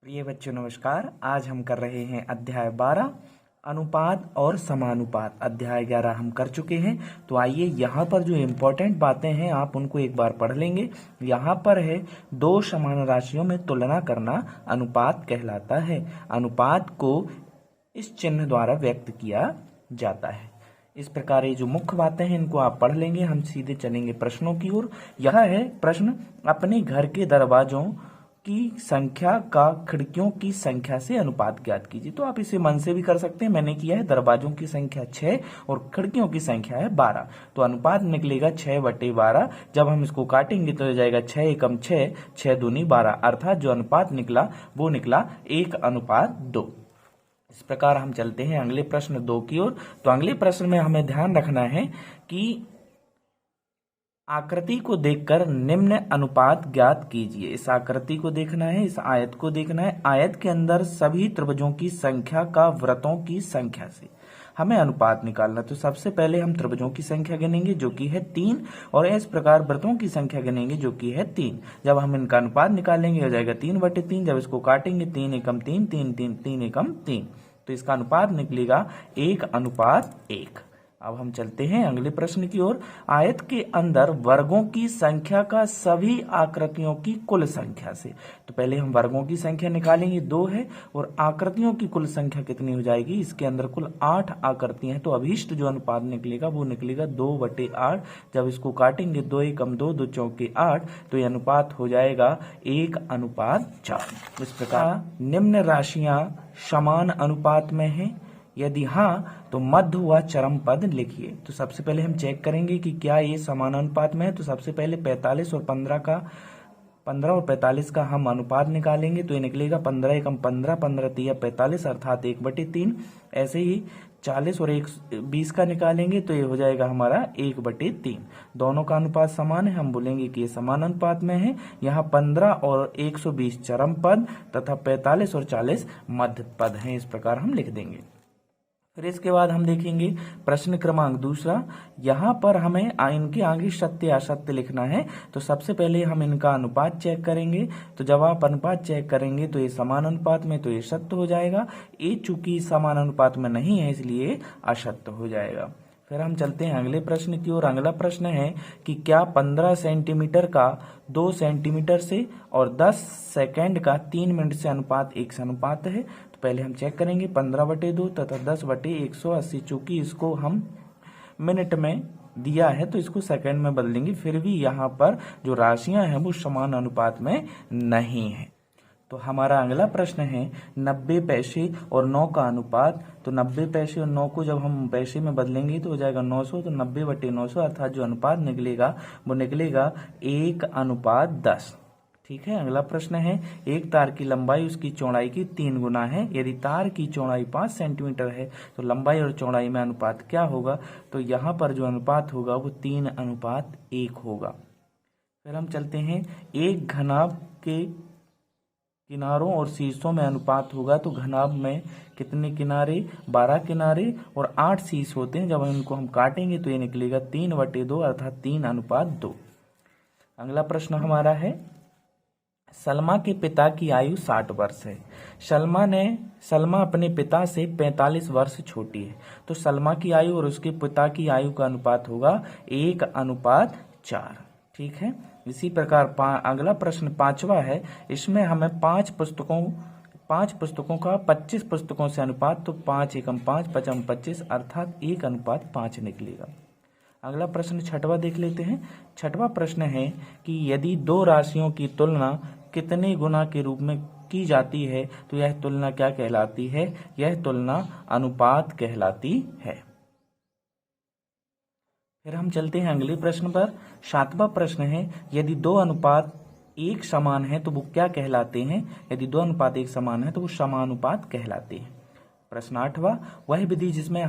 प्रिय बच्चों नमस्कार। आज हम कर रहे हैं अध्याय 12 अनुपात और समानुपात। अध्याय 11 हम कर चुके हैं। तो आइए यहाँ पर जो इम्पोर्टेंट बातें हैं आप उनको एक बार पढ़ लेंगे। यहाँ पर है दो समान राशियों में तुलना करना अनुपात कहलाता है। अनुपात को इस चिन्ह द्वारा व्यक्त किया जाता है। इस प्रकार ये जो मुख्य बातें हैं इनको आप पढ़ लेंगे। हम सीधे चलेंगे प्रश्नों की ओर। यह है प्रश्न, अपने घर के दरवाजों की संख्या का खिड़कियों की संख्या से अनुपात ज्ञात कीजिए। तो आप इसे मन से भी कर सकते हैं। मैंने किया है, दरवाजों की संख्या 6 और खिड़कियों की संख्या है 12। तो अनुपात निकलेगा 6/12। जब हम इसको काटेंगे तो हो जाएगा 6 एकम 6, 6 दूनी 12, अर्थात जो अनुपात निकला वो निकला 1:2। इस प्रकार हम चलते हैं अगले प्रश्न 2 की ओर। तो अगले प्रश्न में हमें ध्यान रखना है कि आकृति को देखकर निम्न अनुपात ज्ञात कीजिए। इस आकृति को देखना है, इस आयत को देखना है। आयत के अंदर सभी त्रिभुजों की संख्या का वृत्तों की संख्या से हमें अनुपात निकालना। तो सबसे पहले हम त्रिभुजों की संख्या गिनेंगे जो कि है 3, और इस प्रकार वृत्तों की संख्या गिनेंगे जो कि है 3। जब हम इनका अनुपात निकालेंगे हो जाएगा 3/3। जब इसको काटेंगे 3 एकम 3, 3 3 3 एकम 3, तो इसका अनुपात निकलेगा 1:1। अब हम चलते हैं अगले प्रश्न की ओर। आयत के अंदर वर्गों की संख्या का सभी आकृतियों की कुल संख्या से। तो पहले हम वर्गों की संख्या निकालेंगे, 2 है, और आकृतियों की कुल संख्या कितनी हो जाएगी? इसके अंदर कुल 8 आकृतियां हैं। तो अभीष्ट जो अनुपात निकलेगा वो निकलेगा 2/8। जब इसको काटेंगे 2 एकम 2, 2 चौके 8, तो ये अनुपात हो जाएगा 1:4। इस प्रकार निम्न राशियां समान अनुपात में हैं। यदि हाँ तो मध्य व चरम पद लिखिए। तो सबसे पहले हम चेक करेंगे कि क्या ये समानुपात में है। तो सबसे पहले 45 और 45 का हम अनुपात निकालेंगे। तो ये निकलेगा 15 एकम 15, 15 तिया 45, अर्थात 1/3। ऐसे ही 40 और 20 का निकालेंगे तो ये हो जाएगा हमारा 1/3। दोनों का अनुपात समान है, हम बोलेंगे कि ये समान अनुपात में है। यहाँ 15 और 120 चरम पद तथा 45 और 40 मध्य पद हैं। इस प्रकार हम लिख देंगे। फिर इसके बाद हम देखेंगे प्रश्न क्रमांक 2। यहाँ पर हमें इनके आगे सत्य असत्य लिखना है। तो सबसे पहले हम इनका अनुपात चेक करेंगे। तो जब आप अनुपात चेक करेंगे तो ये समान अनुपात में, तो ये सत्य हो जाएगा। ये चूंकि समान अनुपात में नहीं है इसलिए असत्य हो जाएगा। फिर हम चलते हैं अगले प्रश्न की ओर। अगला प्रश्न है कि क्या 15 सेंटीमीटर का 2 सेंटीमीटर से और 10 सेकंड का 3 मिनट से अनुपात एक अनुपात है। तो पहले हम चेक करेंगे 15/2 तथा 10/180। चूंकि इसको हम मिनट में दिया है तो इसको सेकंड में बदलेंगे। फिर भी यहाँ पर जो राशियां हैं वो समान अनुपात में नहीं है। तो हमारा अगला प्रश्न है 90 पैसे और 9 का अनुपात। तो 90 पैसे और 9 को जब हम पैसे में बदलेंगे तो हो जाएगा 900। तो 90/900 अर्थात जो अनुपात निकलेगा वो निकलेगा 1:10। ठीक है। अगला प्रश्न है एक तार की लंबाई उसकी चौड़ाई की 3 गुना है। यदि तार की चौड़ाई 5 सेंटीमीटर है तो लंबाई और चौड़ाई में अनुपात क्या होगा? तो यहाँ पर जो अनुपात होगा वो 3:1 होगा। फिर हम चलते हैं एक घनाभ के किनारों और शीर्षों में अनुपात होगा। तो घनाभ में कितने किनारे? 12 किनारे और 8 शीर्ष होते हैं। जब इनको हम काटेंगे तो ये निकलेगा 3/2 अर्थात 3:2। अगला प्रश्न हमारा है सलमा के पिता की आयु 60 वर्ष है। सलमा अपने पिता से 45 वर्ष छोटी है। तो सलमा की आयु और उसके पिता की आयु का अनुपात होगा 1:4। ठीक है। इसी प्रकार अगला प्रश्न 5वां है। इसमें हमें 5 पुस्तकों का 25 पुस्तकों से अनुपात। तो 5 एकम 5, 5 25 अर्थात 1:5 निकलेगा। अगला प्रश्न 6वां देख लेते हैं। 6वां प्रश्न है कि यदि 2 राशियों की तुलना कितने गुना के रूप में की जाती है तो यह तुलना क्या कहलाती है? यह तुलना अनुपात कहलाती है। फिर हम चलते हैं अगले प्रश्न पर। 7वां प्रश्न है यदि 2 अनुपात एक समान है तो वो क्या कहलाते हैं? यदि 2 अनुपात एक समान है तो वो समानुपात कहलाते हैं। प्रश्न 8वां वह विधि जिसमें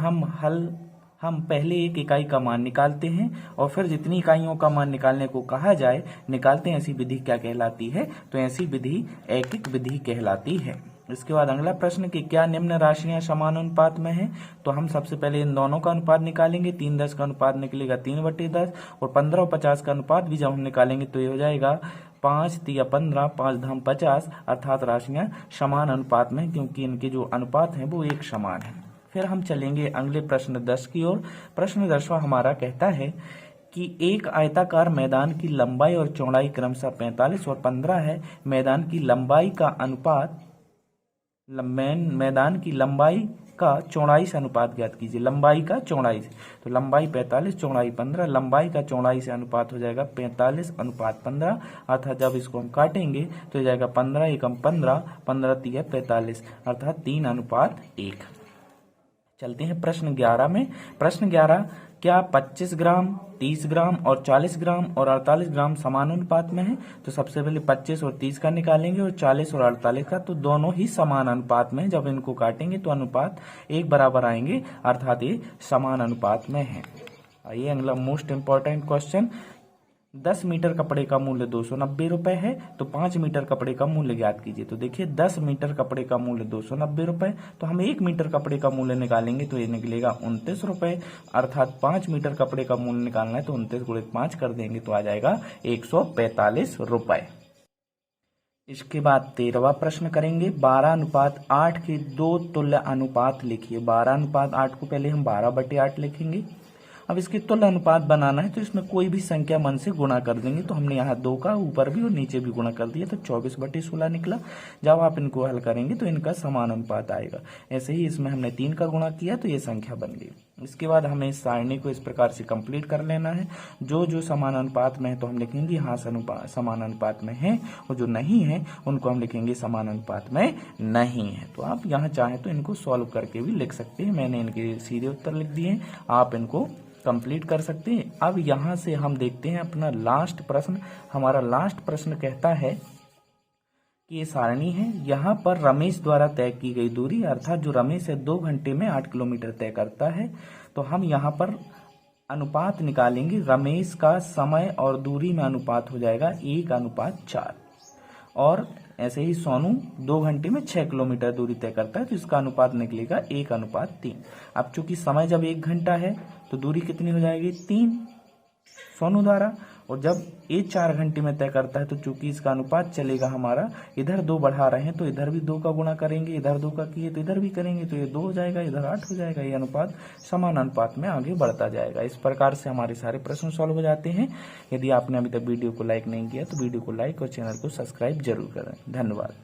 हम पहले एक इकाई का मान निकालते हैं और फिर जितनी इकाइयों का मान निकालने को कहा जाए निकालते हैं, ऐसी विधि क्या कहलाती है? तो ऐसी विधि ऐकिक विधि कहलाती है। इसके बाद अगला प्रश्न कि क्या निम्न राशियां समान अनुपात में हैं? तो हम सबसे पहले इन दोनों का अनुपात निकालेंगे। 3-10 का अनुपात निकलेगा 3/10 और 15 और 50 का अनुपात भी जब हम निकालेंगे तो ये हो जाएगा 5 तिया 15, 5 धाम 50, अर्थात राशियां समान अनुपात में, क्योंकि इनके जो अनुपात हैं वो एक समान है। फिर हम चलेंगे अगले प्रश्न 10 की ओर। प्रश्न 10वां हमारा कहता है कि एक आयताकार मैदान की लंबाई और चौड़ाई क्रमशः 45 और 15 है। मैदान की लंबाई का अनुपात मैदान की लंबाई का चौड़ाई से अनुपात ज्ञात कीजिए। लंबाई का चौड़ाई से, तो लंबाई 45, चौड़ाई 15, लंबाई का चौड़ाई से अनुपात हो जाएगा 45 अनुपात 15, अर्थात जब इसको हम काटेंगे तो हो जाएगा 15 एकम 15, 15 तिया 45, अर्थात 3 अनुपात 1। चलते हैं प्रश्न 11 में। प्रश्न 11, क्या 25 ग्राम, 30 ग्राम और 40 ग्राम और 48 ग्राम समान अनुपात में है? तो सबसे पहले 25 और 30 का निकालेंगे और 40 और 48 का, तो दोनों ही समान अनुपात में। जब इनको काटेंगे तो अनुपात एक बराबर आएंगे, अर्थात ये समान अनुपात में है। आइए अगला मोस्ट इंपॉर्टेंट क्वेश्चन। 10 मीटर कपड़े का मूल्य 290 रुपए है, तो 5 मीटर कपड़े का मूल्य ज्ञात कीजिए। तो देखिए 10 मीटर कपड़े का मूल्य 290 रुपए, तो हम 1 मीटर कपड़े का मूल्य निकालेंगे तो ये निकलेगा 29 रुपए, अर्थात 5 मीटर कपड़े का मूल्य निकालना है तो 29 गुणित 5 कर देंगे तो आ जाएगा 145 रुपए। इसके बाद 13वां प्रश्न करेंगे। 12 अनुपात 8 के 2 तुल्य अनुपात लिखिए। 12 अनुपात 8 को पहले हम 12/8 लिखेंगे। अब इसके तुल्य अनुपात बनाना है तो इसमें कोई भी संख्या मन से गुणा कर देंगे। तो हमने यहाँ 2 का ऊपर भी और नीचे भी गुणा कर दिया, तो 24/16 निकला। जब आप इनको हल करेंगे तो इनका समान अनुपात आएगा। ऐसे ही इसमें हमने 3 का गुणा किया तो ये संख्या बन गई। इसके बाद हमें इस सारणी को इस प्रकार से कंप्लीट कर लेना है। जो जो समान अनुपात में है तो हम लिखेंगे हाँ समान अनुपात में है, और जो नहीं है उनको हम लिखेंगे समान अनुपात में नहीं है। तो आप यहाँ चाहें तो इनको सॉल्व करके भी लिख सकते हैं। मैंने इनके सीधे उत्तर लिख दिए, आप इनको कंप्लीट कर सकते हैं। अब यहाँ से हम देखते हैं अपना लास्ट प्रश्न। हमारा लास्ट प्रश्न कहता है कि ये सारणी है, यहाँ पर रमेश द्वारा तय की गई दूरी, अर्थात जो रमेश है 2 घंटे में 8 किलोमीटर तय करता है। तो हम यहाँ पर अनुपात निकालेंगे। रमेश का समय और दूरी में अनुपात हो जाएगा 1:4, और ऐसे ही सोनू 2 घंटे में 6 किलोमीटर दूरी तय करता है, तो इसका अनुपात निकलेगा 1:3। अब चूंकि समय जब 1 घंटा है तो दूरी कितनी हो जाएगी 3 सोनू द्वारा, और जब ये 4 घंटे में तय करता है तो चूंकि इसका अनुपात चलेगा हमारा, इधर 2 बढ़ा रहे हैं तो इधर भी 2 का गुणा करेंगे, इधर 2 का किए तो इधर भी करेंगे, तो ये 2 हो जाएगा, इधर 8 हो जाएगा। ये अनुपात समान अनुपात में आगे बढ़ता जाएगा। इस प्रकार से हमारे सारे प्रश्न सॉल्व हो जाते हैं। यदि आपने अभी तक वीडियो को लाइक नहीं किया तो वीडियो को लाइक और चैनल को सब्सक्राइब जरूर करें। धन्यवाद।